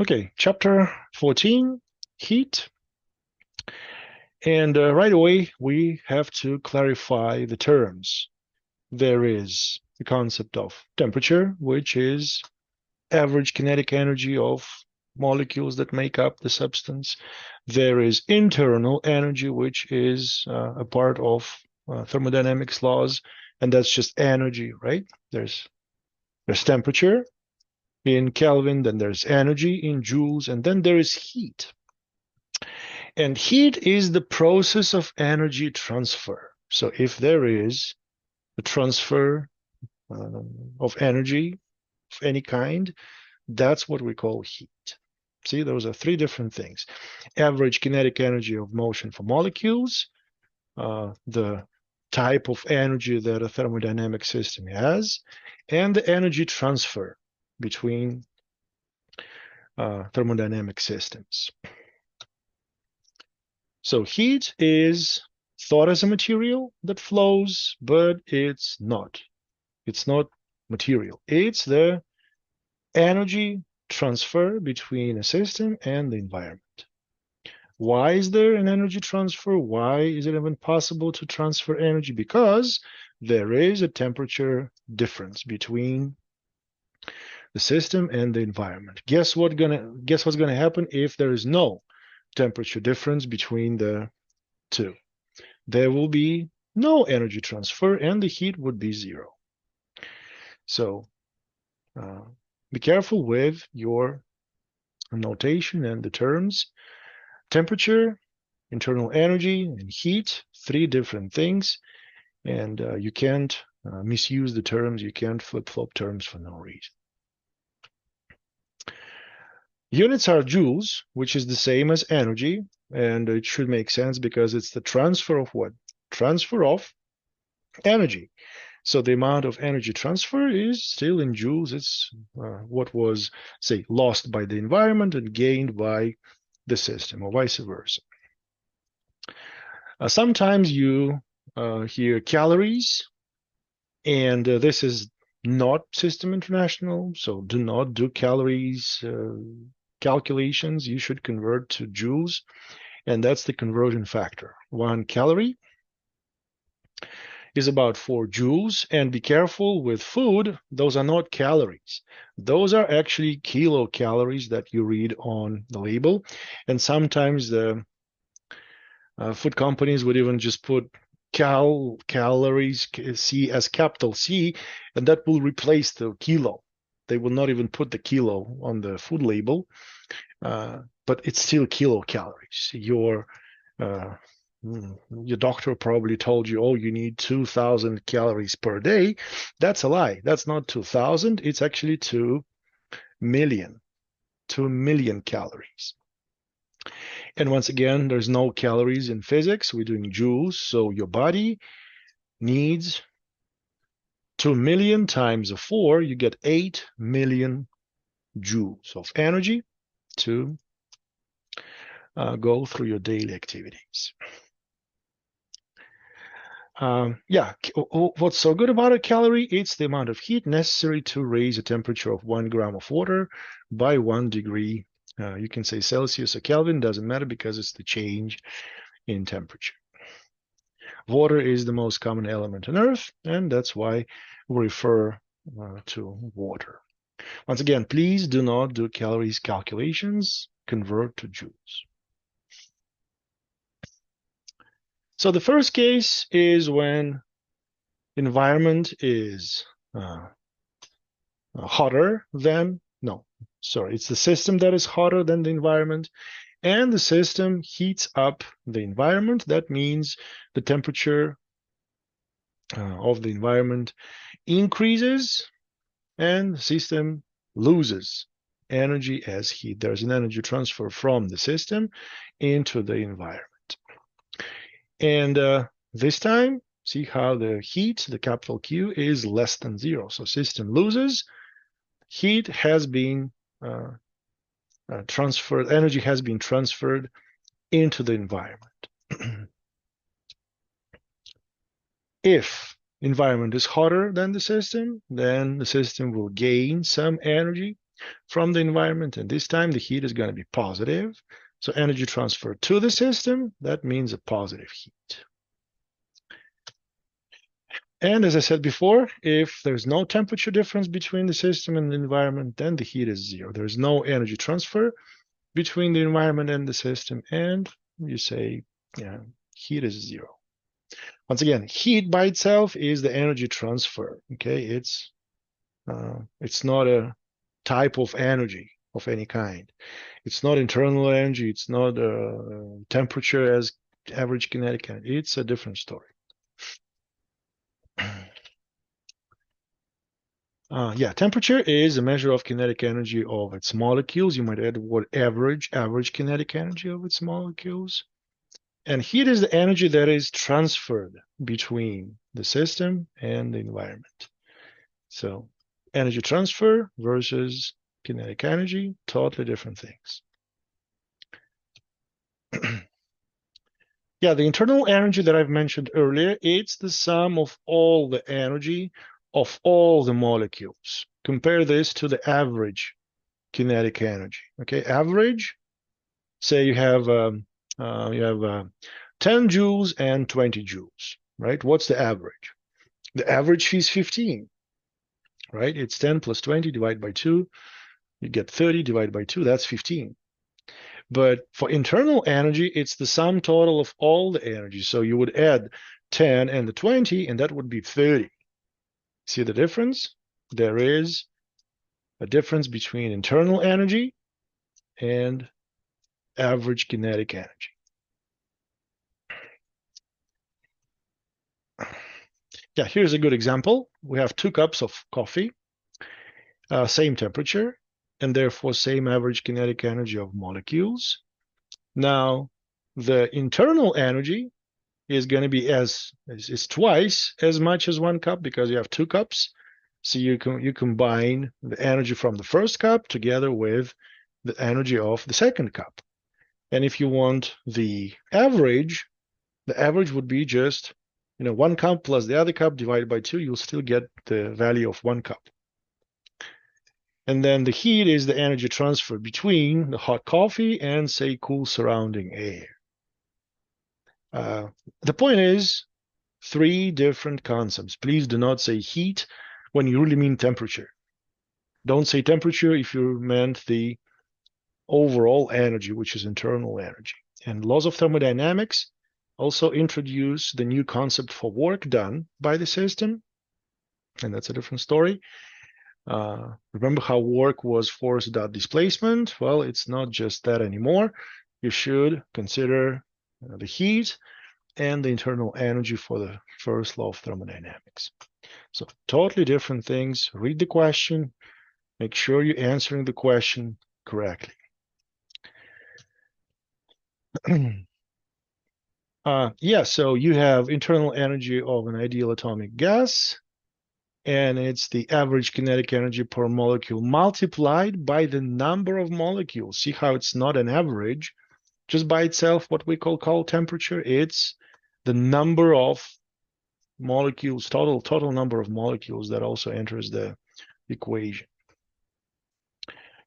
Okay, chapter 14, heat. And right away, we have to clarify the terms. There is the concept of temperature, which is average kinetic energy of molecules that make up the substance. There is internal energy, which is a part of thermodynamics laws, and that's just energy, right? There's temperature in Kelvin, then there's energy in joules, and then there is heat. And heat is the process of energy transfer. So if there is a transfer of energy of any kind, that's what we call heat. See, those are three different things. Average kinetic energy of motion for molecules, the type of energy that a thermodynamic system has, and the energy transfer between thermodynamic systems. So heat is thought as a material that flows, but it's not. It's not material. It's the energy transfer between a system and the environment. Why is there an energy transfer? Why is it even possible to transfer energy? Because there is a temperature difference between the system and the environment. Guess what's gonna happen if there is no temperature difference between the two? There will be no energy transfer and the heat would be zero. So be careful with your notation and the terms. Temperature, internal energy, and heat, three different things. And you can't misuse the terms. You can't flip-flop terms for no reason. Units are joules, which is the same as energy. And it should make sense because it's the transfer of what? Transfer of energy. So the amount of energy transfer is still in joules. It's what was, say, lost by the environment and gained by the system, or vice versa. Sometimes you hear calories, and this is not System International, so do not do calories calculations. You should convert to joules, and that's the conversion factor. 1 calorie is about 4 joules, and be careful with food. Those are not calories. Those are actually kilocalories that you read on the label, and sometimes the food companies would even just put calories, C as capital C, and that will replace the kilo. They will not even put the kilo on the food label, but it's still kilocalories. Your doctor probably told you, oh, you need 2,000 calories per day. That's a lie. That's not 2,000. It's actually 2 million. 2 million calories. And once again, there's no calories in physics. We're doing joules. So your body needs 2 million times 4. You get 8 million joules of energy to go through your daily activities. Yeah, what's so good about a calorie? It's the amount of heat necessary to raise a temperature of 1 gram of water by 1 degree. You can say Celsius or Kelvin, doesn't matter because it's the change in temperature. Water is the most common element on Earth, and that's why we refer to water. Once again, please do not do calories calculations, convert to joules. So the first case is when environment is hotter than, no, sorry, it's the system that is hotter than the environment, and the system heats up the environment. That means the temperature of the environment increases and the system loses energy as heat. There's an energy transfer from the system into the environment. And this time, see how the heat, the capital Q, is less than 0. So system loses, heat has been transferred, energy has been transferred into the environment. If environment is hotter than the system, then the system will gain some energy. from the environment, and this time the heat is going to be positive. So energy transfer to the system, that means a positive heat. And as I said before, if there's no temperature difference between the system and the environment, then the heat is zero. There's no energy transfer between the environment and the system, and you say, yeah, heat is zero. Once again, heat by itself is the energy transfer. Okay, it's not a type of energy of any kind. It's not internal energy. It's not temperature as average kinetic energy. It's a different story. Yeah, temperature is a measure of kinetic energy of its molecules. You might add the word average kinetic energy of its molecules. And heat is the energy that is transferred between the system and the environment. So energy transfer versus kinetic energy, totally different things. Yeah, the internal energy that I've mentioned earlier, it's the sum of all the energy of all the molecules. Compare this to the average kinetic energy. Okay, average, say you have 10 joules and 20 joules, right? What's the average? The average is 15, right? It's 10 plus 20 divided by 2. You get 30 divided by 2. That's 15. But for internal energy, it's the sum total of all the energy. So you would add 10 and the 20, and that would be 30. See the difference? There is a difference between internal energy and average kinetic energy. Yeah, here's a good example. We have 2 cups of coffee, same temperature, and therefore same average kinetic energy of molecules. Now, the internal energy is going to be is twice as much as 1 cup because you have 2 cups. So you combine the energy from the first cup together with the energy of the second cup. And if you want the average would be just 1 cup plus the other cup divided by 2. You'll still get the value of 1 cup. And then the heat is the energy transfer between the hot coffee and, say, cool surrounding air. The point is 3 different concepts. Please do not say heat when you really mean temperature. Don't say temperature if you meant the overall energy, which is internal energy. And laws of thermodynamics also introduce the new concept for work done by the system, and that's a different story. Remember how work was force dot displacement? Well, it's not just that anymore. You should consider the heat and the internal energy for the first law of thermodynamics. So totally different things. Read the question. Make sure you're answering the question correctly. Yeah, so you have internal energy of an ideal atomic gas, and it's the average kinetic energy per molecule multiplied by the number of molecules. See how it's not an average just by itself, what we call temperature. It's the number of molecules, total number of molecules that also enters the equation.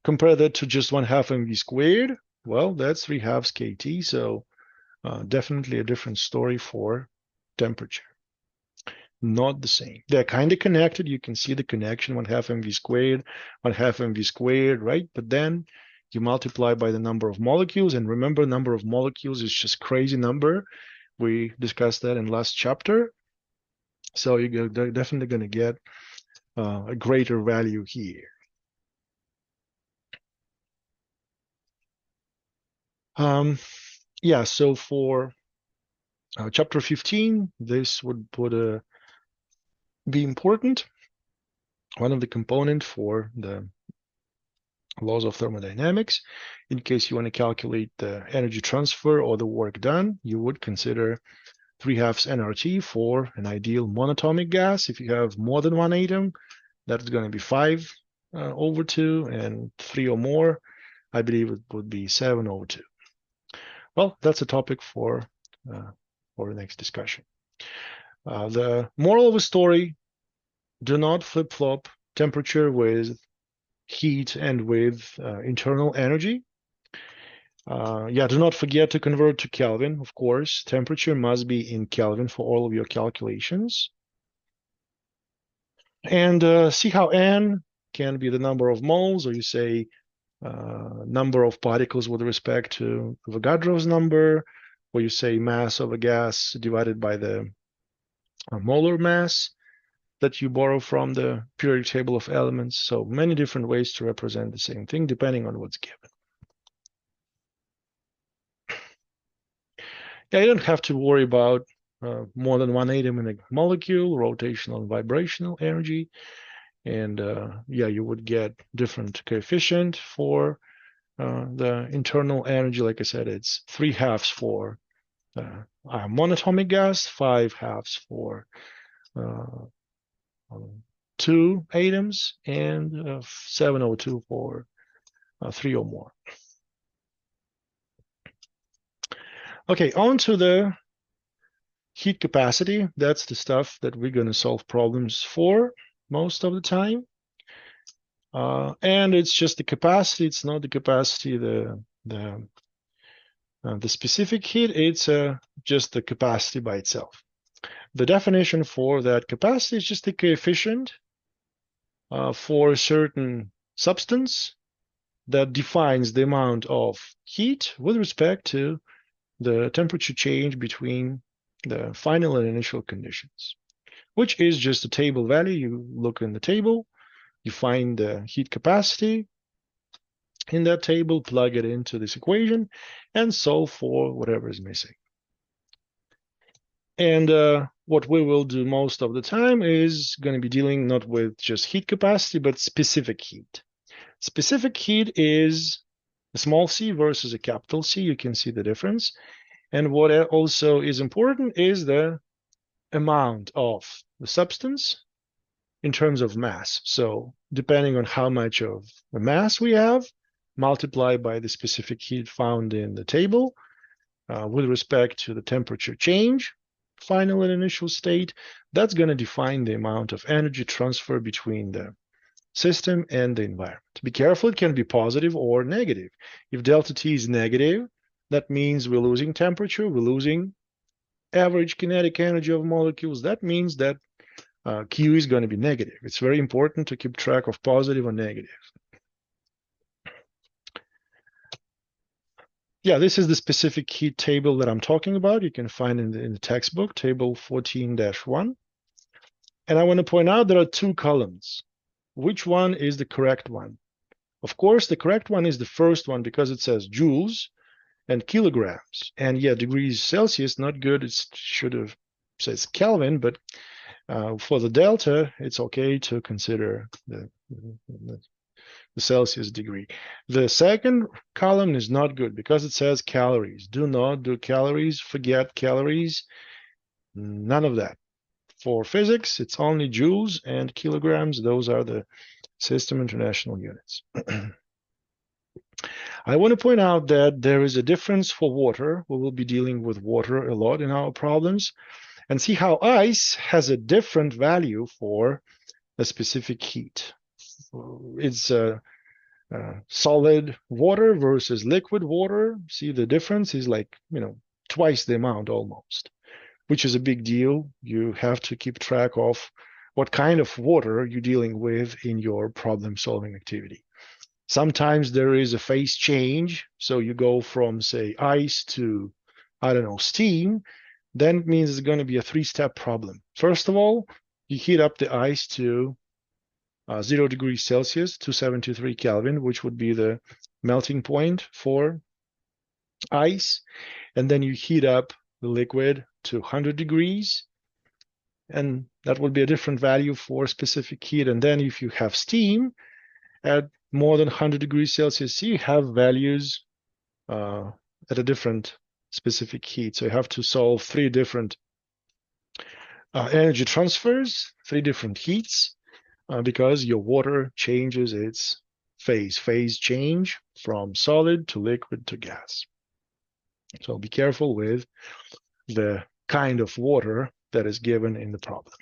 Compare that to just 1/2 mv squared. Well, that's 3/2 kT, so definitely a different story for temperature. Not the same. They're kind of connected. You can see the connection, 1/2 mv squared, 1/2 mv squared, right? But then you multiply by the number of molecules, and remember, number of molecules is just crazy number. We discussed that in last chapter. So you're definitely going to get a greater value here. Yeah, so for chapter 15, this would be important. One of the components for the laws of thermodynamics. In case you want to calculate the energy transfer or the work done, you would consider 3/2 nRT for an ideal monatomic gas. If you have more than 1 atom, that's going to be 5/2, and 3 or more, I believe it would be 7/2. Well, that's a topic for the next discussion. The moral of the story: do not flip-flop temperature with heat and with internal energy. Yeah, do not forget to convert to Kelvin, of course. Temperature must be in Kelvin for all of your calculations. And see how N can be the number of moles, or you say number of particles with respect to Avogadro's number, or you say mass of a gas divided by the molar mass that you borrow from the periodic table of elements. So many different ways to represent the same thing depending on what's given. Yeah, you don't have to worry about more than one atom in a molecule, rotational and vibrational energy. And yeah, you would get different coefficient for the internal energy. Like I said, it's 3/2 for a monatomic gas, 5/2 for uh, 2 atoms, and 702 for 3 or more. Okay, on to the heat capacity. That's the stuff that we're going to solve problems for most of the time. And it's just the capacity. It's not the capacity, the specific heat. It's just the capacity by itself. The definition for that capacity is just the coefficient for a certain substance that defines the amount of heat with respect to the temperature change between the final and initial conditions, which is just a table value. You look in the table, you find the heat capacity in that table, plug it into this equation, and solve for whatever is missing. And what we will do most of the time is going to be dealing not with just heat capacity, but specific heat. Specific heat is a small c versus a capital C. You can see the difference. And what also is important is the amount of the substance in terms of mass. So depending on how much of the mass we have, multiply by the specific heat found in the table with respect to the temperature change, final and initial state, that's going to define the amount of energy transfer between the system and the environment. Be careful, it can be positive or negative. If delta T is negative, that means we're losing temperature, we're losing average kinetic energy of molecules. That means that Q is going to be negative. It's very important to keep track of positive or negative. Yeah, this is the specific heat table that I'm talking about. You can find in the textbook, table 14-1. And I want to point out there are 2 columns. Which one is the correct one? Of course, the correct one is the first one because it says joules and kilograms. And yeah, degrees Celsius, not good. It should have says Kelvin, but for the delta, it's okay to consider the Celsius degree. The second column is not good because it says calories. Do not do calories, forget calories, none of that. For physics, it's only joules and kilograms. Those are the System International units. I want to point out that there is a difference for water. We will be dealing with water a lot in our problems, and see how ice has a different value for a specific heat. It's solid water versus liquid water. See, the difference is like, twice the amount almost, which is a big deal. You have to keep track of what kind of water you're dealing with in your problem-solving activity. Sometimes there is a phase change, so you go from, say, ice to, I don't know, steam. Then it means it's going to be a 3-step problem. First of all, you heat up the ice to 0 degrees Celsius, 273 Kelvin, which would be the melting point for ice. And then you heat up the liquid to 100 degrees, and that would be a different value for specific heat. And then if you have steam at more than 100 degrees Celsius, you have values at a different specific heat. So you have to solve 3 different energy transfers, 3 different heats, because your water changes its phase change from solid to liquid to gas. So be careful with the kind of water that is given in the problem.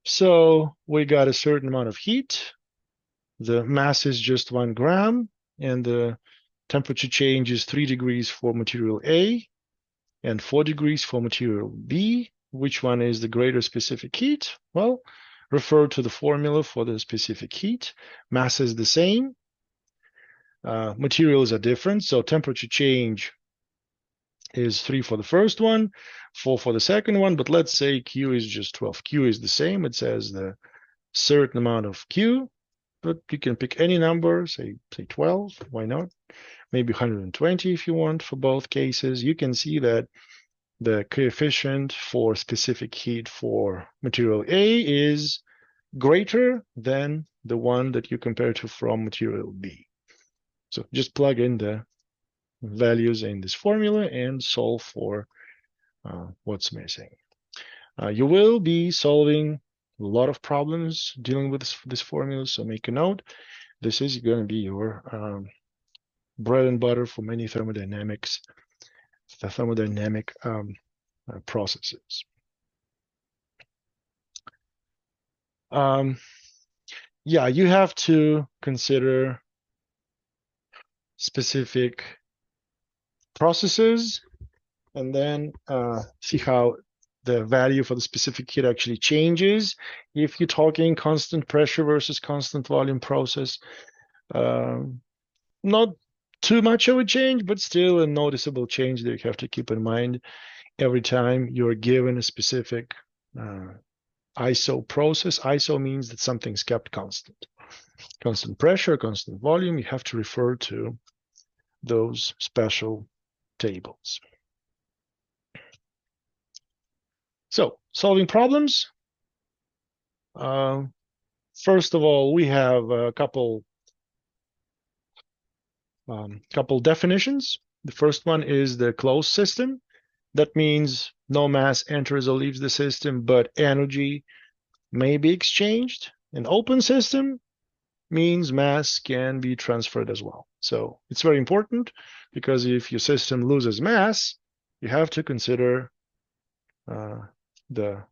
So we got a certain amount of heat. The mass is just 1 gram, and the temperature change is 3 degrees for material A and 4 degrees for material B. Which one is the greater specific heat? Well, refer to the formula for the specific heat. Mass is the same. Materials are different, so temperature change is 3 for the first one, 4 for the second one, but let's say Q is just 12. Q is the same. It says the certain amount of Q, but you can pick any number, say 12, why not? Maybe 120 if you want for both cases. You can see that the coefficient for specific heat for material A is greater than the one that you compare to from material B. So just plug in the values in this formula and solve for what's missing. You will be solving a lot of problems dealing with this formula, so make a note. This is going to be your bread and butter for many thermodynamic processes. Yeah, you have to consider specific processes and then see how the value for the specific heat actually changes. If you're talking constant pressure versus constant volume process, not too much of a change, but still a noticeable change that you have to keep in mind every time you're given a specific ISO process. ISO means that something's kept constant. Constant pressure, constant volume, you have to refer to those special tables. So, solving problems. First of all, we have a couple definitions. The first one is the closed system. That means no mass enters or leaves the system, but energy may be exchanged. An open system means mass can be transferred as well. So it's very important because if your system loses mass, you have to consider the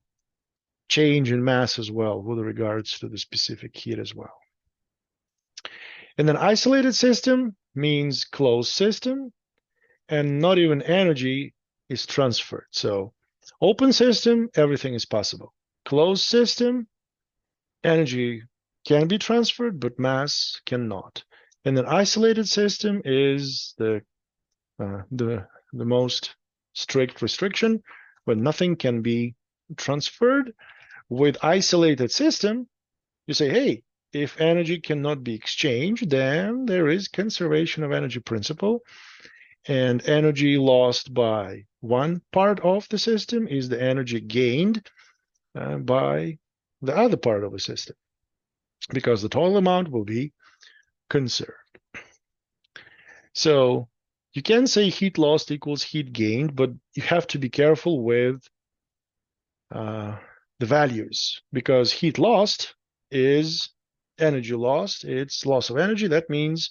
change in mass as well with regards to the specific heat as well. And an isolated system means closed system, and not even energy is transferred. So open system, everything is possible. Closed system, energy can be transferred, but mass cannot. And an isolated system is the most strict restriction, when nothing can be transferred. With isolated system, you say, hey, if energy cannot be exchanged, then there is conservation of energy principle, and energy lost by one part of the system is the energy gained by the other part of the system, because the total amount will be conserved. So you can say heat lost equals heat gained, but you have to be careful with the values, because heat lost is energy lost. It's loss of energy. That means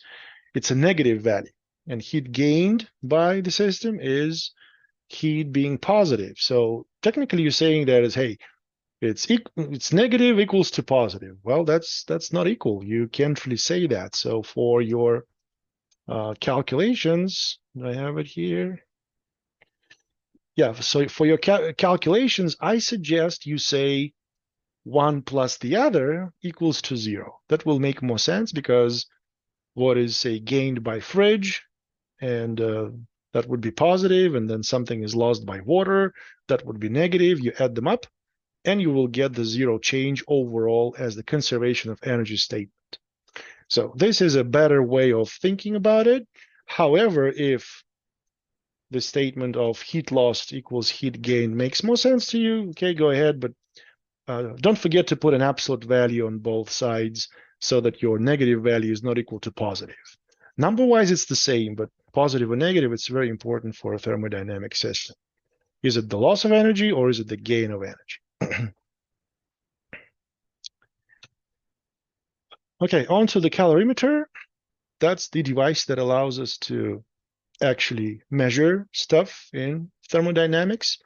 it's a negative value. And heat gained by the system is heat being positive. So technically you're saying that is, hey, it's negative equals to positive. Well, that's not equal. You can't really say that. So for your calculations, I have it here. Yeah, so for your calculations, I suggest you say one plus the other equals to 0. That will make more sense, because what is, say, gained by fridge, and that would be positive, and then something is lost by water, that would be negative. You add them up, and you will get the 0 change overall as the conservation of energy statement. So this is a better way of thinking about it. However, if the statement of heat lost equals heat gain makes more sense to you, okay, go ahead, but don't forget to put an absolute value on both sides so that your negative value is not equal to positive. Number-wise, it's the same, but positive or negative, it's very important for a thermodynamic system. Is it the loss of energy or is it the gain of energy? Okay, on to the calorimeter. That's the device that allows us to actually measure stuff in thermodynamics.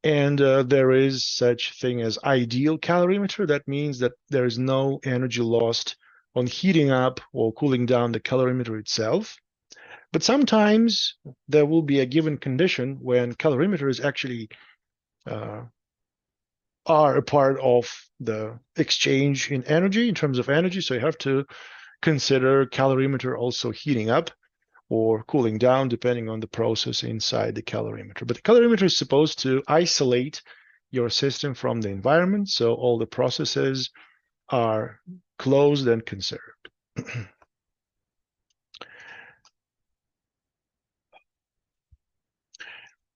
And there is such thing as ideal calorimeter. That means that there is no energy lost on heating up or cooling down the calorimeter itself. But sometimes there will be a given condition when calorimeters actually are a part of the exchange in energy, in terms of energy. So you have to consider calorimeter also heating up or cooling down, depending on the process inside the calorimeter. But the calorimeter is supposed to isolate your system from the environment, so all the processes are closed and conserved.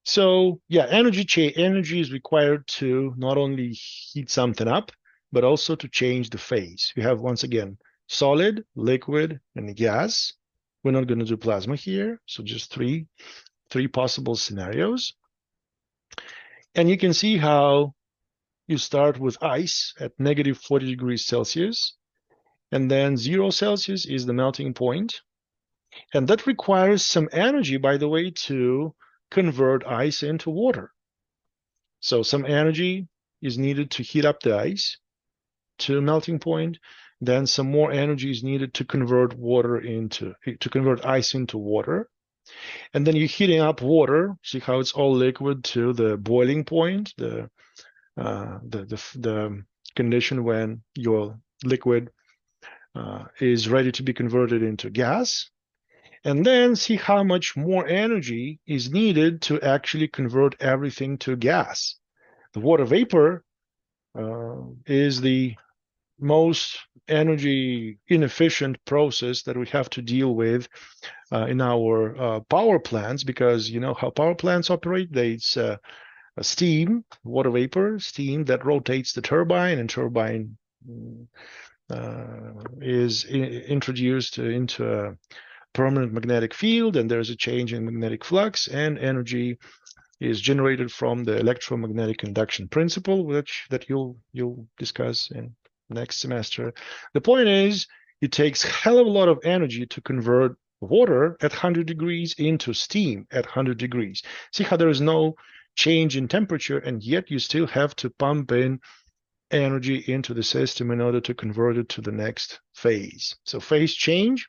So yeah, energy is required to not only heat something up, but also to change the phase. You have, once again, solid, liquid, and gas. We're not going to do plasma here, so just three possible scenarios. And you can see how you start with ice at negative 40 degrees Celsius, and then 0 Celsius is the melting point. And that requires some energy, by the way, to convert ice into water. So some energy is needed to heat up the ice to melting point. Then some more energy is needed to convert ice into water. And then you're heating up water. See how it's all liquid to the boiling point, the condition when your liquid is ready to be converted into gas. And then see how much more energy is needed to actually convert everything to gas. The water vapor is the most energy inefficient process that we have to deal with in our power plants, because you know how power plants operate. It's a steam, water vapor, steam that rotates the turbine, and turbine is introduced into a permanent magnetic field, and there's a change in magnetic flux, and energy is generated from the electromagnetic induction principle, that you'll discuss in next semester. The point is, it takes hell of a lot of energy to convert water at 100 degrees into steam at 100 degrees. See how there is no change in temperature, and yet you still have to pump in energy into the system in order to convert it to the next phase. So phase change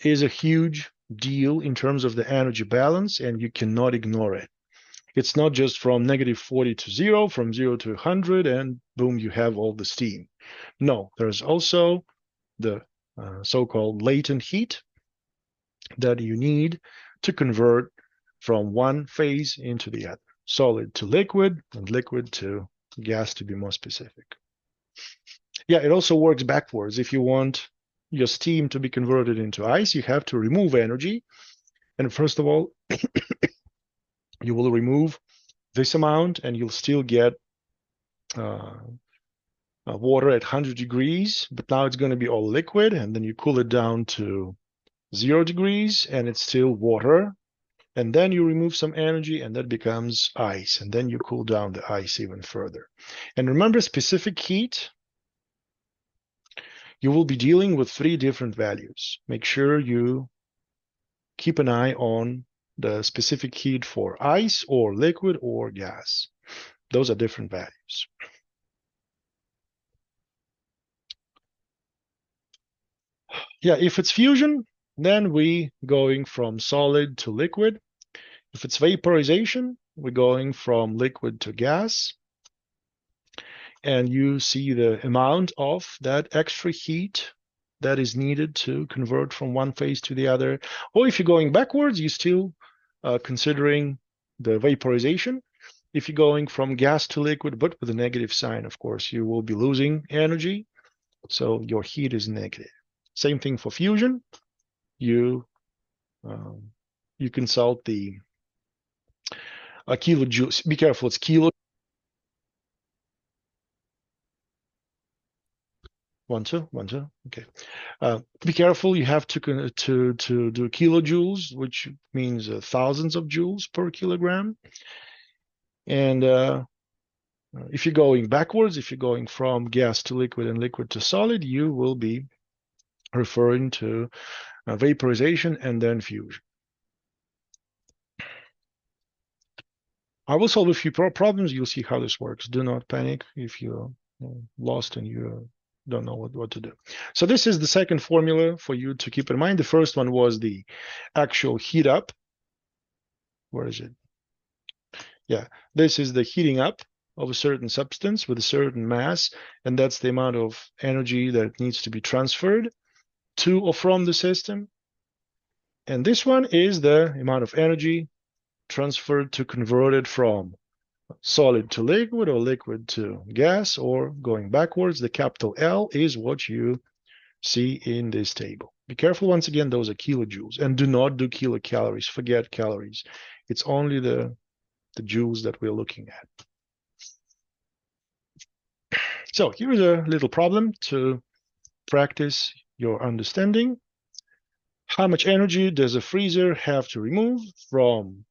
is a huge deal in terms of the energy balance, and you cannot ignore it. It's not just from negative 40 to 0, from 0 to 100, and boom, you have all the steam. No, there's also the so-called latent heat that you need to convert from one phase into the other, solid to liquid, and liquid to gas, to be more specific. Yeah, it also works backwards. If you want your steam to be converted into ice, you have to remove energy. And first of all, you will remove this amount, and you'll still get water at 100 degrees, but now it's going to be all liquid, and then you cool it down to 0 degrees, and it's still water. And then you remove some energy, and that becomes ice, and then you cool down the ice even further. And remember, specific heat, you will be dealing with 3 different values. Make sure you keep an eye on the specific heat for ice or liquid or gas. Those are different values. Yeah, if it's fusion, then we going from solid to liquid. If it's vaporization, we're going from liquid to gas. And you see the amount of that extra heat that is needed to convert from one phase to the other. Or if you're going backwards, you're still considering the vaporization. If you're going from gas to liquid, but with a negative sign, of course, you will be losing energy. So your heat is negative. Same thing for fusion. You consult the kilojoules. Be careful, it's kilo. 1, 2, 1, 2. Okay. Be careful. You have to do kilojoules, which means thousands of joules per kilogram. And if you're going backwards, if you're going from gas to liquid and liquid to solid, you will be referring to vaporization and then fusion. I will solve a few problems. You'll see how this works. Do not panic if you're lost and you don't know what to do. So this is the second formula for you to keep in mind. The first one was the actual heat up. Where is it? Yeah, this is the heating up of a certain substance with a certain mass, and that's the amount of energy that needs to be transferred to or from the system. And this one is the amount of energy transferred to convert it from solid to liquid or liquid to gas, or going backwards. The capital L is what you see in this table. Be careful, once again, those are kilojoules, and do not do kilocalories. Forget calories. It's only the joules that we're looking at. So here's a little problem to practice your understanding. How much energy does a freezer have to remove from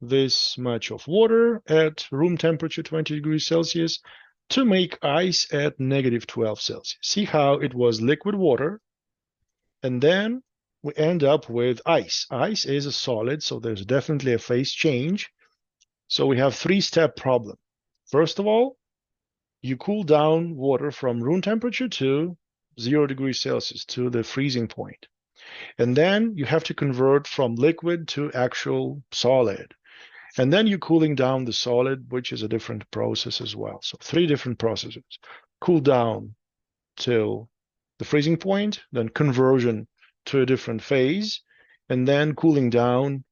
this much of water at room temperature 20 degrees Celsius to make ice at -12 Celsius? See how it was liquid water, and then we end up with ice. Ice is a solid, so there's definitely a phase change. So we have three-step problem. First of all, you cool down water from room temperature to 0 degrees Celsius, to the freezing point. And then you have to convert from liquid to actual solid. And then you're cooling down the solid, which is a different process as well. So 3 different processes. Cool down till the freezing point, then conversion to a different phase, and then cooling down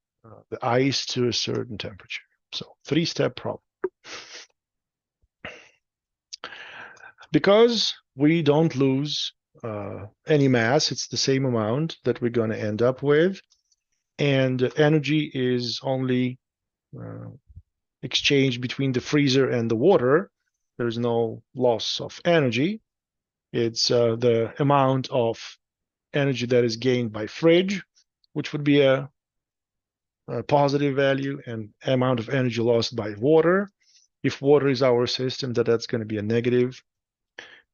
the ice to a certain temperature. So 3-step problem. Because we don't lose any mass, it's the same amount that we're going to end up with, and energy is only exchanged between the freezer and the water. There's no loss of energy. It's the amount of energy that is gained by fridge, which would be a positive value, and amount of energy lost by water. If water is our system, that's going to be a negative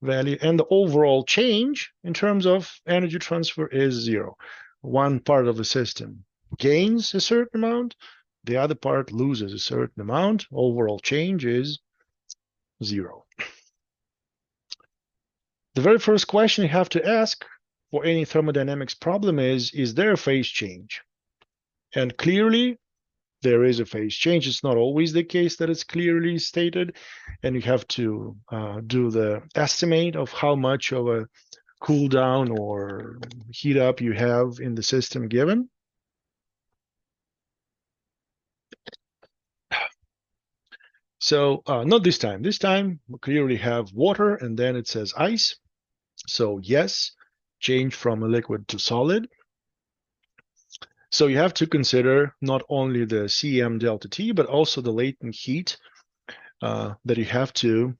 value. And the overall change in terms of energy transfer is 0. One part of the system gains a certain amount, the other part loses a certain amount. Overall change is 0. The very first question you have to ask for any thermodynamics problem is there a phase change? And clearly, there is a phase change. It's not always the case that it's clearly stated, and you have to do the estimate of how much of a cool down or heat up you have in the system given. So not this time. This time we clearly have water, and then it says ice. So yes, change from a liquid to solid. So you have to consider not only the Cm delta T, but also the latent heat that you have to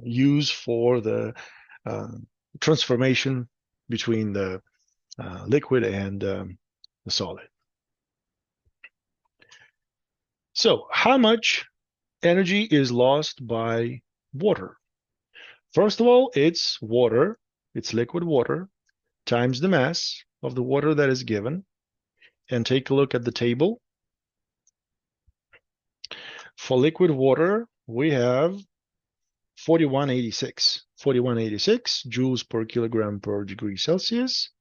use for the transformation between the liquid and the solid. So how much energy is lost by water? First of all, it's water, it's liquid water, times the mass of the water that is given. And take a look at the table. For liquid water, we have 4186. 4186 joules per kilogram per degree Celsius.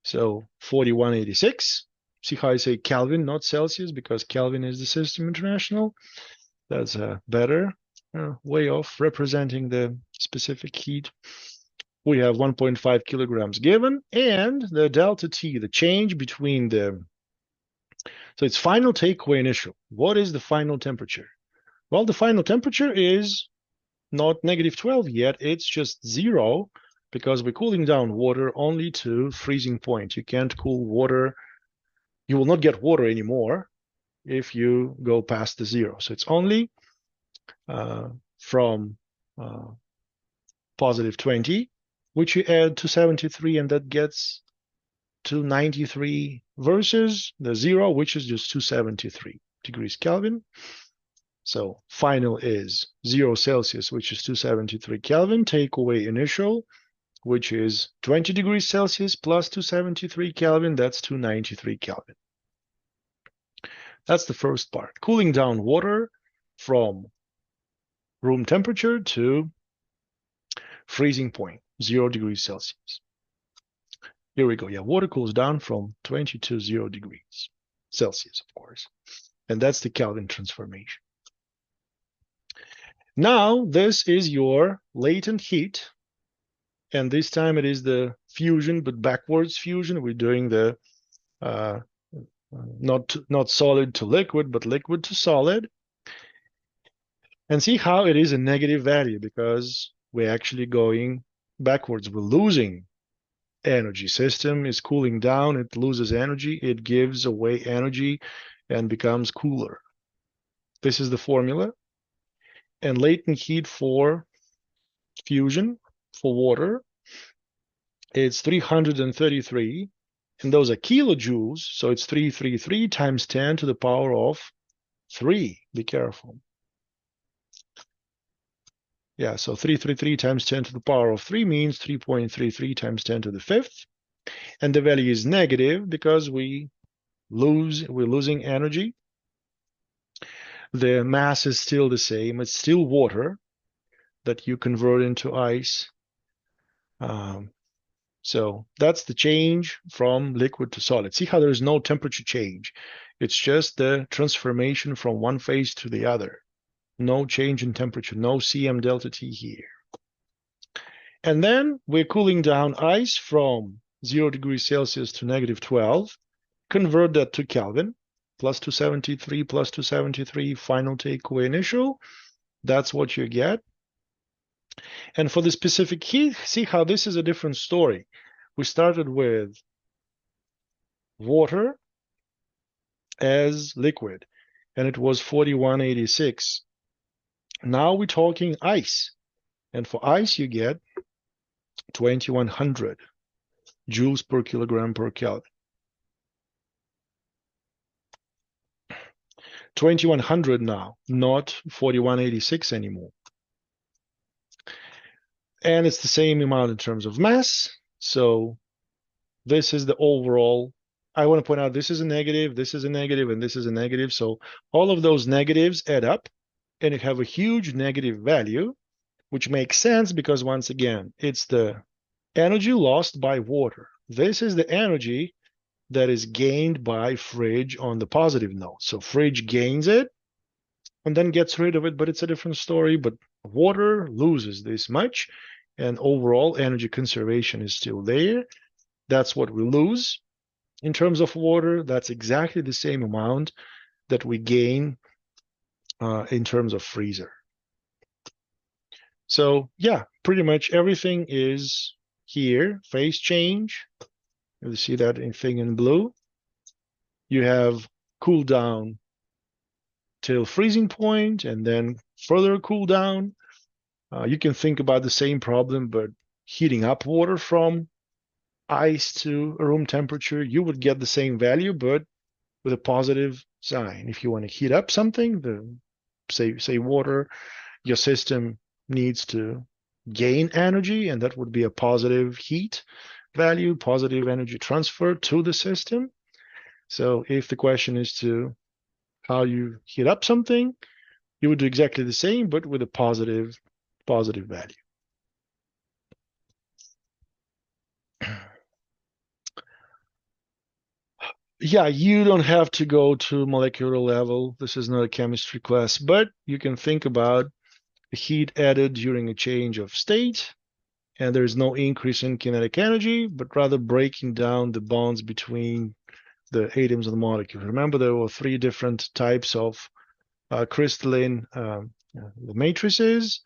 So 4186. See how I say Kelvin, not Celsius, because Kelvin is the System International. That's a better way of representing the specific heat. We have 1.5 kilograms given, and the delta T, the change between the, so it's final takeaway initial. What is the final temperature? Well, the final temperature is not -12 yet, it's just 0, because we're cooling down water only to freezing point. You can't cool water, you will not get water anymore if you go past the 0. So it's only from +20, which you add to 73, and that gets to 93 versus the 0, which is just 273 degrees Kelvin. So final is 0 Celsius, which is 273 Kelvin. Take away initial, which is 20 degrees Celsius plus 273 Kelvin. That's 293 Kelvin. That's the first part. Cooling down water from room temperature to freezing point, 0 degrees Celsius. Here we go. Yeah, water cools down from 20 to 0 degrees Celsius, of course. And that's the Kelvin transformation. Now, this is your latent heat. And this time it is the fusion, but backwards fusion. We're doing the not solid to liquid, but liquid to solid. And see how it is a negative value because we're actually going backwards. We're losing energy. System is cooling down. It loses energy. It gives away energy and becomes cooler. This is the formula. And latent heat for fusion for water, it's 333. And those are kilojoules. So it's 333 times 10 to the power of 3. Be careful. Yeah, so 333 times 10 to the power of 3 means 3.33 times 10 to the 5th. And the value is negative because we're losing energy. The mass is still the same. It's still water that you convert into ice. So that's the change from liquid to solid. See how there's no temperature change. It's just the transformation from one phase to the other. No change in temperature, no Cm delta T here. And then we're cooling down ice from 0 degrees Celsius to negative 12. Convert that to Kelvin, plus 273, plus 273, final takeaway initial. That's what you get. And for the specific heat, see how this is a different story. We started with water as liquid, and it was 4186. Now we're talking ice. And for ice, you get 2100 joules per kilogram per Kelvin. 2100 now, not 4186 anymore. And it's the same amount in terms of mass. So this is the overall. I want to point out this is a negative, this is a negative, and this is a negative. So all of those negatives add up, and you have a huge negative value, which makes sense because, once again, it's the energy lost by water. This is the energy that is gained by fridge on the positive note. So fridge gains it and then gets rid of it, but it's a different story. But water loses this much, and overall energy conservation is still there. That's what we lose in terms of water. That's exactly the same amount that we gain in terms of freezer. So yeah, pretty much everything is here. Phase change. You see that thing in blue. You have cool down till freezing point and then further cool down. You can think about the same problem, but heating up water from ice to room temperature, you would get the same value, but with a positive sign. If you want to heat up something, say water, your system needs to gain energy, and that would be a positive heat value, positive energy transfer to the system. So if the question is to how you heat up something, you would do exactly the same, but with a positive value. Yeah, you don't have to go to molecular level. This is not a chemistry class, but you can think about the heat added during a change of state, and there's no increase in kinetic energy, but rather breaking down the bonds between the atoms of the molecule. Remember, there were 3 different types of crystalline matrices,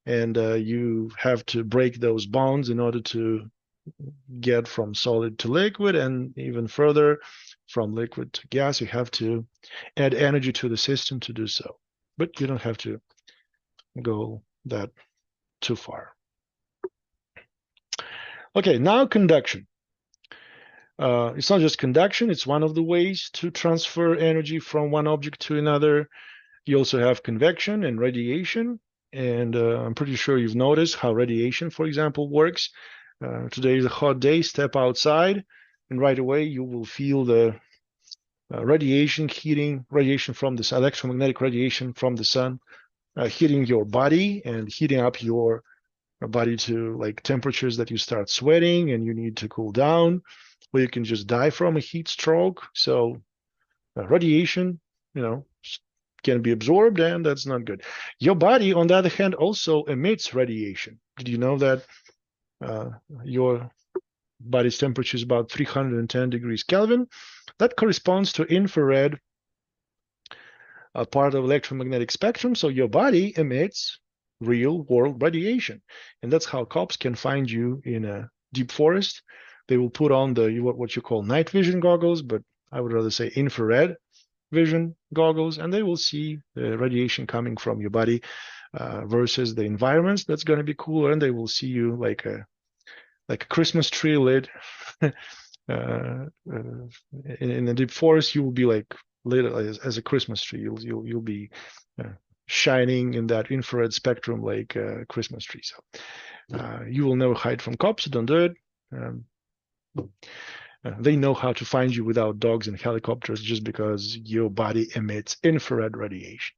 and you have to break those bonds in order to get from solid to liquid, and even further from liquid to gas. You have to add energy to the system to do so, but you don't have to go that too far. Okay, now conduction. It's not just conduction, it's one of the ways to transfer energy from one object to another. You also have convection and radiation, and I'm pretty sure you've noticed how radiation, for example, works. Today is a hot day, step outside, and right away you will feel the radiation from the electromagnetic radiation from the sun, hitting your body and heating up your body to like temperatures that you start sweating and you need to cool down, or you can just die from a heat stroke. So radiation, can be absorbed, and that's not good. Your body, on the other hand, also emits radiation. Did you know that your body's temperature is about 310 degrees Kelvin? That corresponds to infrared, part of electromagnetic spectrum. So your body emits real world radiation, and that's how cops can find you in a deep forest. They will put on the what you call night vision goggles, but I would rather say infrared vision goggles, and they will see the radiation coming from your body versus the environments that's going to be cooler, and they will see you like a Christmas tree lit. In the deep forest, you will be like lit as a Christmas tree. You'll be shining in that infrared spectrum like a Christmas tree. So you will never hide from cops. Don't do it. They know how to find you without dogs and helicopters just because your body emits infrared radiation.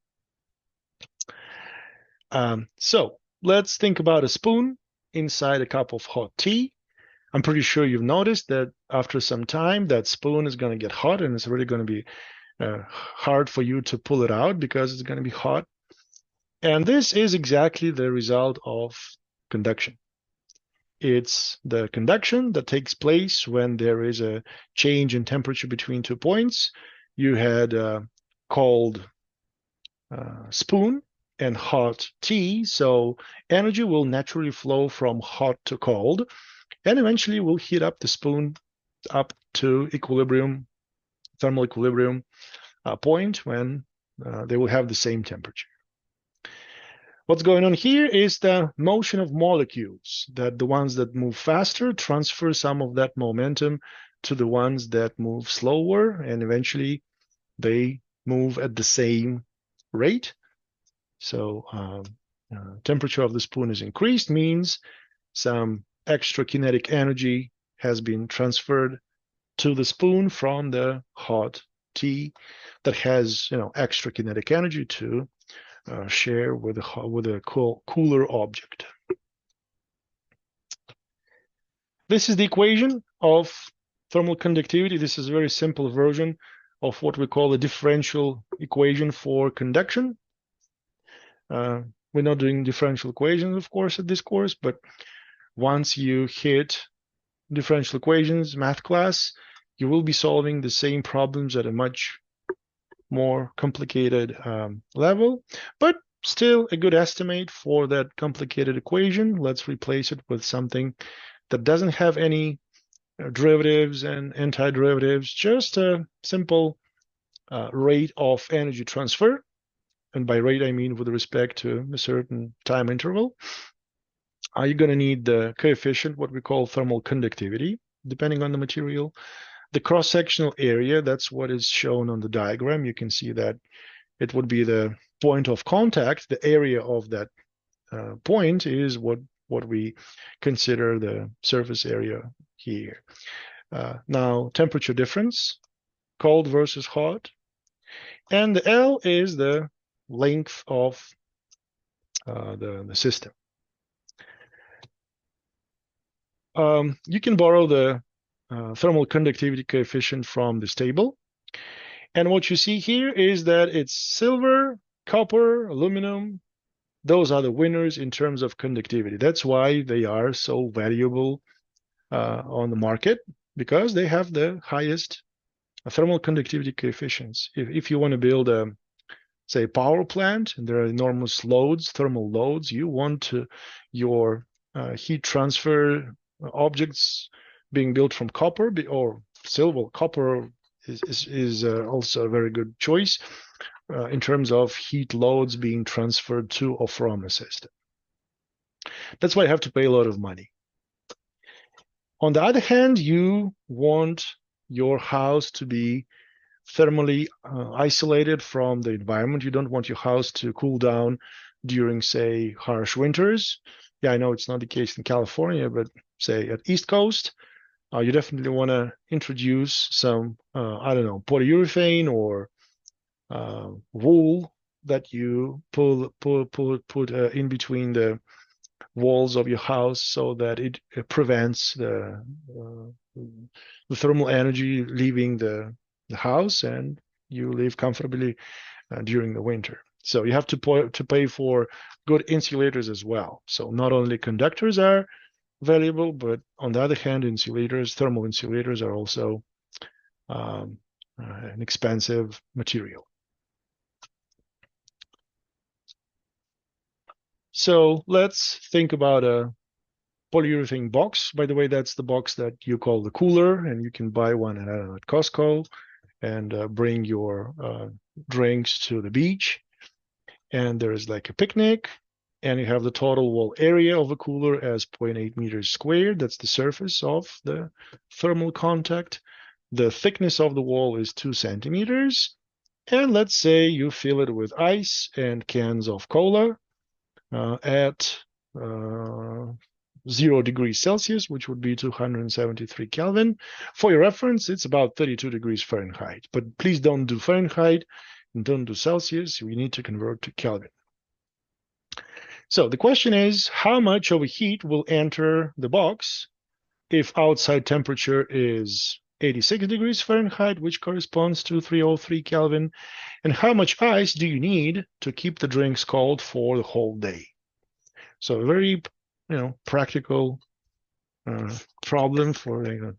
So let's think about a spoon inside a cup of hot tea. I'm pretty sure you've noticed that after some time, that spoon is going to get hot, and it's really going to be hard for you to pull it out because it's going to be hot. And this is exactly the result of conduction. It's the conduction that takes place when there is a change in temperature between 2 points. You had cold spoon and hot tea, so energy will naturally flow from hot to cold, and eventually will heat up the spoon up to equilibrium, thermal equilibrium point when they will have the same temperature. What's going on here is the motion of molecules, that the ones that move faster transfer some of that momentum to the ones that move slower, and eventually they move at the same rate. So temperature of the spoon is increased, means some extra kinetic energy has been transferred to the spoon from the hot tea that has extra kinetic energy to share with a cooler object. This is the equation of thermal conductivity. This is a very simple version of what we call a differential equation for conduction. We're not doing differential equations, of course, at this course, but once you hit differential equations math class, you will be solving the same problems at a much more complicated level, but still a good estimate for that complicated equation. Let's replace it with something that doesn't have any derivatives and antiderivatives, just a simple rate of energy transfer. And by rate, I mean with respect to a certain time interval. You're going to need the coefficient, what we call thermal conductivity, depending on the material. The cross-sectional area, that's what is shown on the diagram. You can see that it would be the point of contact. The area of that point is what we consider the surface area here. Now, temperature difference, cold versus hot. And the L is the length of the system. You can borrow the thermal conductivity coefficient from this table. And what you see here is that it's silver, copper, aluminum. Those are the winners in terms of conductivity. That's why they are so valuable on the market, because they have the highest thermal conductivity coefficients. If you want to build a, say, power plant, and there are enormous loads, thermal loads, you want your heat transfer objects being built from copper or silver. Copper is also a very good choice in terms of heat loads being transferred to or from a system. That's why you have to pay a lot of money. On the other hand, you want your house to be thermally isolated from the environment. You don't want your house to cool down during, say, harsh winters. Yeah, I know it's not the case in California, but say at East Coast, you definitely want to introduce some, I don't know, polyurethane or wool that you put in between the walls of your house so that it prevents the thermal energy leaving the house, and you live comfortably during the winter. So you have to pay for good insulators as well. So not only conductors are valuable, but on the other hand, thermal insulators are also um, an expensive material. So let's think about a polyurethane box. By the way, that's the box that you call the cooler, and you can buy one at Costco and bring your drinks to the beach. And there's like a picnic, and you have the total wall area of a cooler as 0.8 meters squared. That's the surface of the thermal contact. The thickness of the wall is 2 centimeters. And let's say you fill it with ice and cans of cola at 0 degrees Celsius, which would be 273 Kelvin. For your reference, it's about 32 degrees Fahrenheit. But please don't do Fahrenheit and don't do Celsius. We need to convert to Kelvin. So the question is, how much of a heat will enter the box if outside temperature is 86 degrees Fahrenheit, which corresponds to 303 Kelvin, and how much ice do you need to keep the drinks cold for the whole day? So a very, practical problem for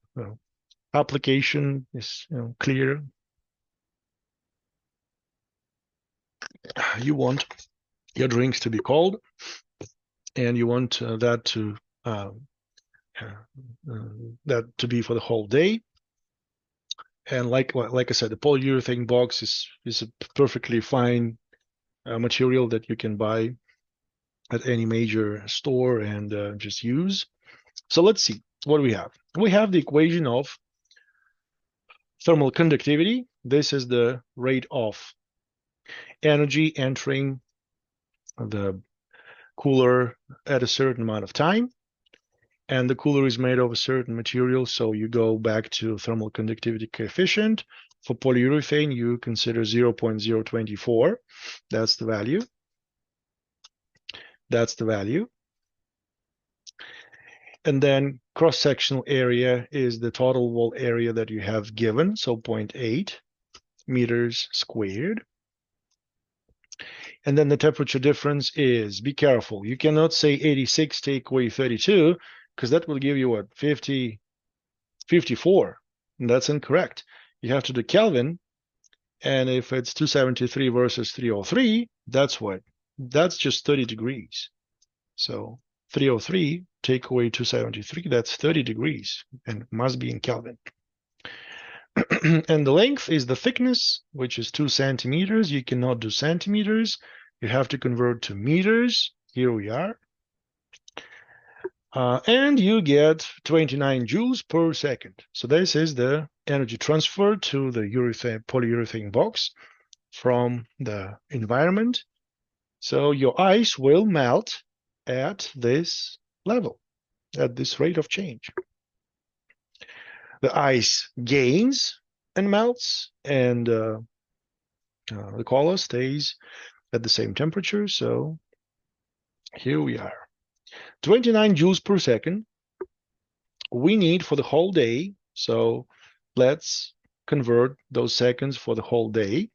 application is clear. You want your drinks to be cold, and you want that to be for the whole day. And like I said, the polyurethane box is a perfectly fine material that you can buy at any major store and just use. So let's see what we have. We have the equation of thermal conductivity. This is the rate of energy entering the cooler at a certain amount of time. And the cooler is made of a certain material, so you go back to thermal conductivity coefficient. For polyurethane, you consider 0.024. That's the value. That's the value. And then cross-sectional area is the total wall area that you have given, so 0.8 meters squared. And then the temperature difference is, be careful, you cannot say 86 take away 32, because that will give you what, 54, and that's incorrect. You have to do Kelvin, and if it's 273 versus 303, that's just 30 degrees. So 303 take away 273, that's 30 degrees, and must be in Kelvin. And the length is the thickness, which is 2 centimeters. You cannot do centimeters. You have to convert to meters. Here we are. And you get 29 joules per second. So this is the energy transfer to the polyurethane box from the environment. So your ice will melt at this level, at this rate of change. The ice gains and melts, and the cola stays at the same temperature. So here we are. 29 joules per second we need for the whole day. So let's convert those seconds for the whole day.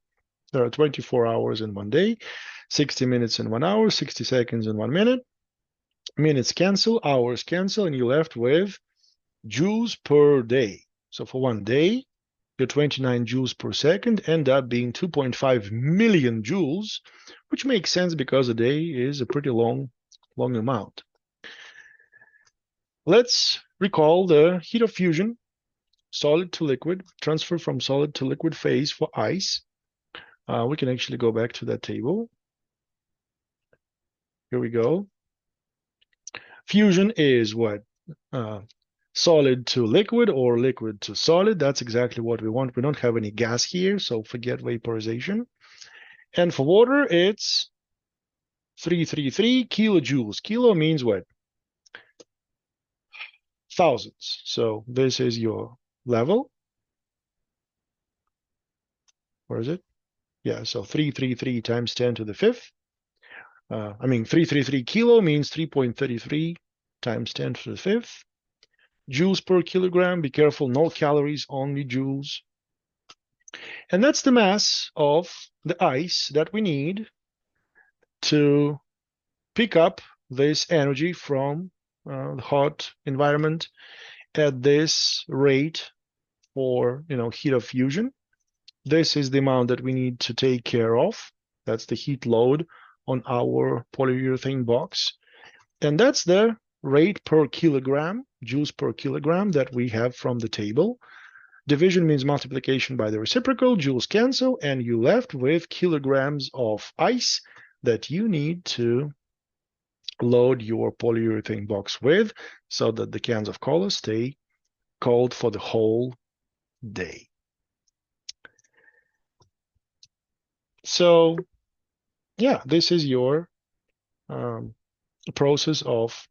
There are 24 hours in one day, 60 minutes in 1 hour, 60 seconds in 1 minute. Minutes cancel, hours cancel, and you're left with joules per day. So for one day, your 29 joules per second end up being 2.5 million joules, which makes sense because a day is a pretty long amount. Let's recall the heat of fusion, solid to liquid, transfer from solid to liquid phase for ice. We can actually go back to that table. Here we go. Fusion is what? Solid to liquid or liquid to solid. That's exactly what we want. We don't have any gas here, so forget vaporization. And for water, it's 333 kilojoules. Kilo means what? thousandths. So this is your level. Where is it? Yeah, so 333 times 10 to the fifth. 333 kilo means 3.33 times 10 to the fifth. Joules per kilogram. Be careful, no calories, only joules. And that's the mass of the ice that we need to pick up this energy from the hot environment at this rate for heat of fusion. This is the amount that we need to take care of. That's the heat load on our polyurethane box. And that's the rate per kilogram, joules per kilogram, that we have from the table. Division means multiplication by the reciprocal, joules cancel, and you're left with kilograms of ice that you need to load your polyurethane box with so that the cans of cola stay cold for the whole day. So yeah, this is your process of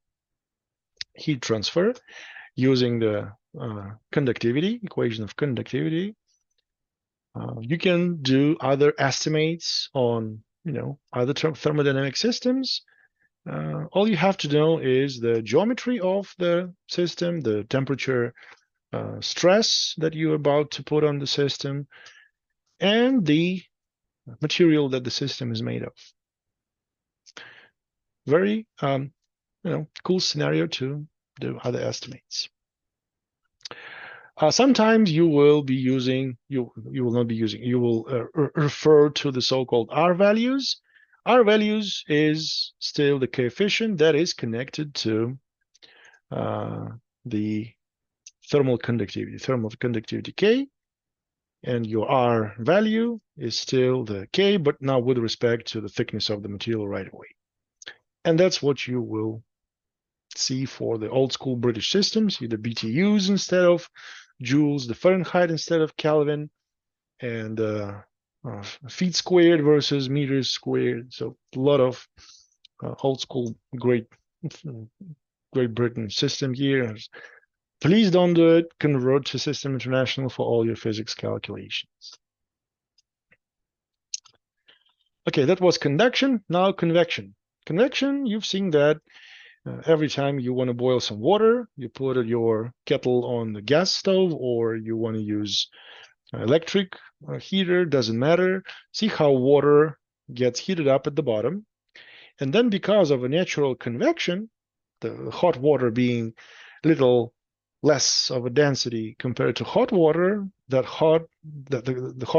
heat transfer using the conductivity, equation of conductivity. You can do other estimates on other thermodynamic systems. All you have to know is the geometry of the system, the temperature stress that you're about to put on the system, and the material that the system is made of. Very cool scenario to do other estimates. Sometimes you will be using, you will not be using, you will refer to the so-called R values. R values is still the coefficient that is connected to the thermal conductivity K, and your R value is still the K, but now with respect to the thickness of the material right away. And that's what you will see for the old school British systems, the BTUs instead of joules, the Fahrenheit instead of Kelvin, and feet squared versus meters squared. So a lot of old school Great Britain system here. Please don't do it. Convert to System International for all your physics calculations. Okay, that was conduction. Now convection. Convection, you've seen that every time you want to boil some water, you put your kettle on the gas stove, or you want to use electric heater, doesn't matter. See how water gets heated up at the bottom. And then because of a natural convection, the hot water being a little less of a density compared to hot water, the hot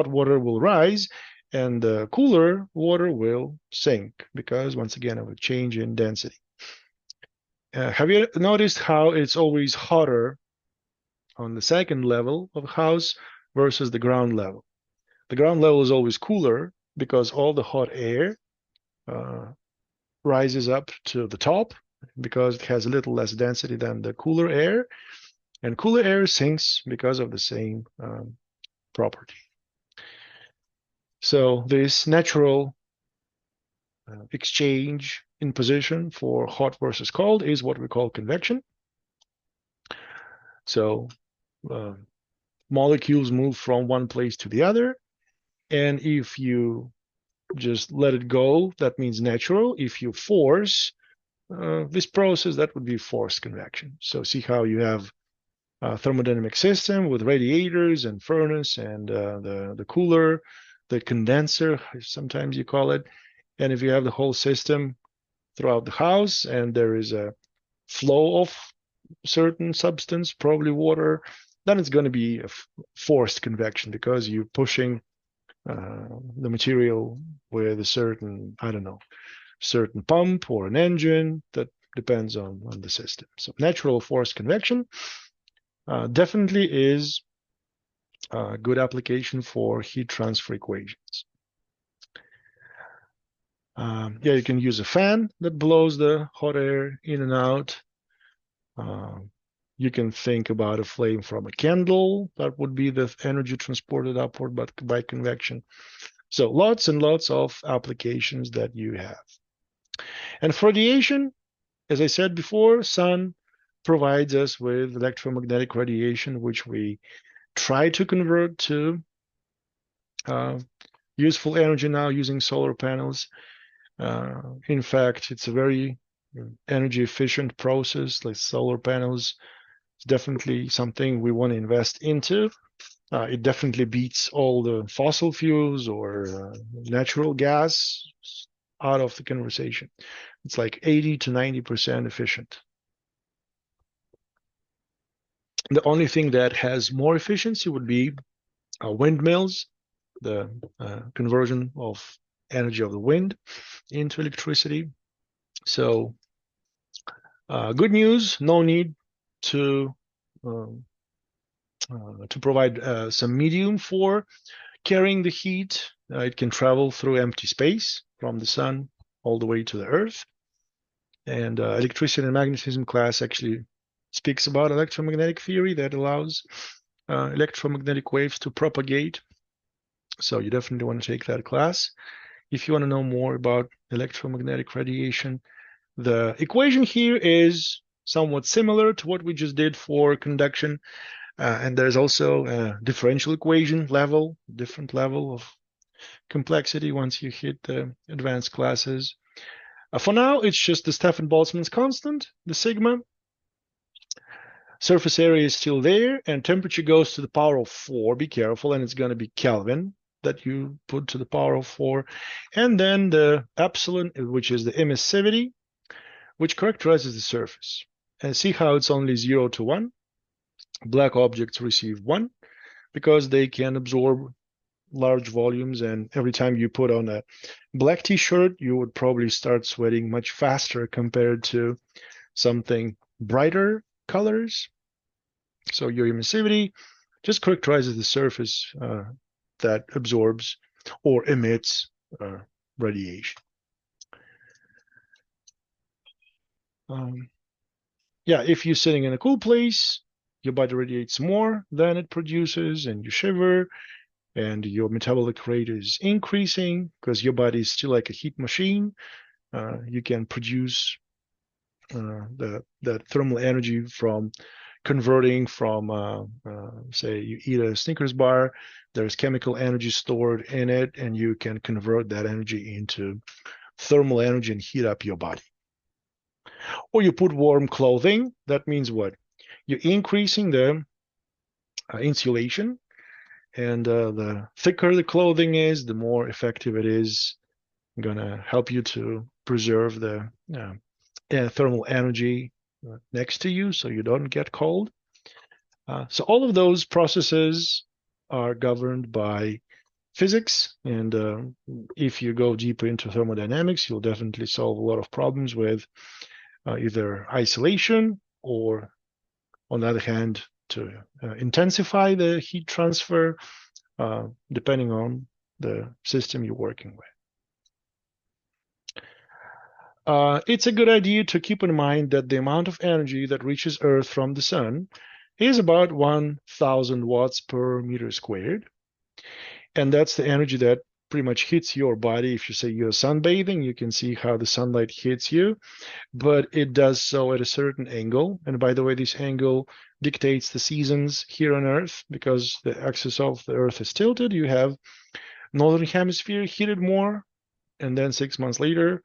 water will rise and the cooler water will sink because, once again, of a change in density. Have you noticed how it's always hotter on the second level of the house versus the ground level? The ground level is always cooler because all the hot air rises up to the top because it has a little less density than the cooler air, and cooler air sinks because of the same property. So this natural exchange in position for hot versus cold is what we call convection. So molecules move from one place to the other, and if you just let it go, that means natural. If you force this process, that would be forced convection. So see how you have a thermodynamic system with radiators and furnace and the cooler, the condenser, sometimes you call it. And if you have the whole system throughout the house and there is a flow of certain substance, probably water, then it's going to be a forced convection because you're pushing the material with a certain, certain pump or an engine that depends on the system. So natural forced convection definitely is a good application for heat transfer equations. Yeah, you can use a fan that blows the hot air in and out. You can think about a flame from a candle. That would be the energy transported upward by convection. So lots and lots of applications that you have. And for radiation, as I said before, sun, provides us with electromagnetic radiation, which we try to convert to useful energy now using solar panels. In fact, it's a very energy efficient process. Like solar panels, it's definitely something we want to invest into. It definitely beats all the fossil fuels or natural gas out of the conversation. It's like 80 to 90% efficient. The only thing that has more efficiency would be windmills, the conversion of energy of the wind into electricity. So good news, no need to provide some medium for carrying the heat. It can travel through empty space from the sun all the way to the earth. And electricity and magnetism class actually speaks about electromagnetic theory that allows electromagnetic waves to propagate. So you definitely want to take that class. If you want to know more about electromagnetic radiation, the equation here is somewhat similar to what we just did for conduction. And there's also a differential equation level, different level of complexity once you hit the advanced classes. For now, it's just the Stefan-Boltzmann's constant, the sigma. Surface area is still there, and temperature goes to the power of 4. Be careful, and it's going to be Kelvin that you put to the power of 4. And then the epsilon, which is the emissivity, which characterizes the surface. And see how it's only 0 to 1. Black objects receive 1 because they can absorb large volumes, and every time you put on a black t-shirt, you would probably start sweating much faster compared to something brighter colors. So your emissivity just characterizes the surface that absorbs or emits radiation. Yeah, if you're sitting in a cool place, your body radiates more than it produces, and you shiver, and your metabolic rate is increasing because your body is still like a heat machine. You can produce that thermal energy from converting from, say, you eat a Snickers bar, there's chemical energy stored in it, and you can convert that energy into thermal energy and heat up your body. Or you put warm clothing. That means what? You're increasing the insulation, and the thicker the clothing is, the more effective it is going to help you to preserve the thermal energy next to you so you don't get cold. So all of those processes are governed by physics, and if you go deeper into thermodynamics, you'll definitely solve a lot of problems with either isolation or, on the other hand, to intensify the heat transfer, depending on the system you're working with. It's a good idea to keep in mind that the amount of energy that reaches Earth from the sun is about 1,000 watts per meter squared. And that's the energy that pretty much hits your body. If you say you're sunbathing, you can see how the sunlight hits you, but it does so at a certain angle. And by the way, this angle dictates the seasons here on Earth because the axis of the Earth is tilted. You have northern hemisphere heated more, and then 6 months later,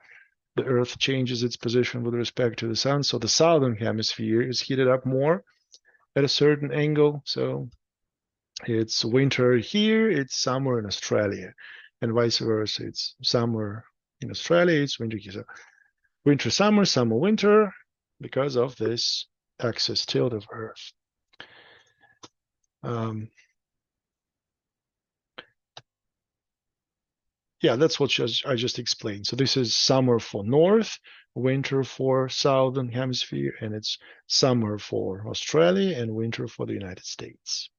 the Earth changes its position with respect to the sun. So the southern hemisphere is heated up more at a certain angle. So it's winter here, it's summer in Australia, and vice versa. It's summer in Australia, it's winter here. So winter, summer, summer, winter, because of this axis tilt of Earth. Yeah, that's what I just explained. So this is summer for North, winter for Southern Hemisphere, and it's summer for Australia and winter for the United States.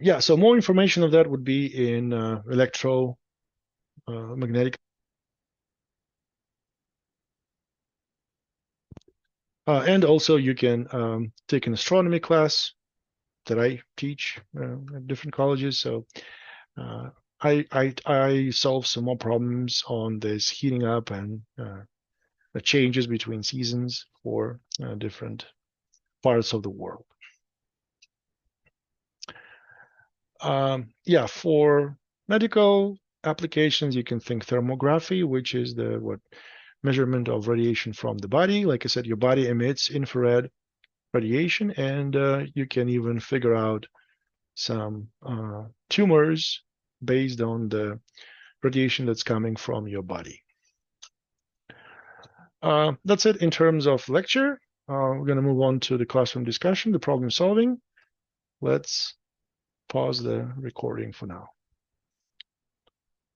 Yeah, so more information of that would be in electromagnetic. And also you can take an astronomy class that I teach at different colleges. So I solved some more problems on this heating up and the changes between seasons for different parts of the world. Yeah, for medical applications, you can think thermography, which is the measurement of radiation from the body. Like I said, your body emits infrared radiation, and you can even figure out some tumors based on the radiation that's coming from your body. That's it in terms of lecture. We're going to move on to the classroom discussion, the problem solving. Let's pause the recording for now.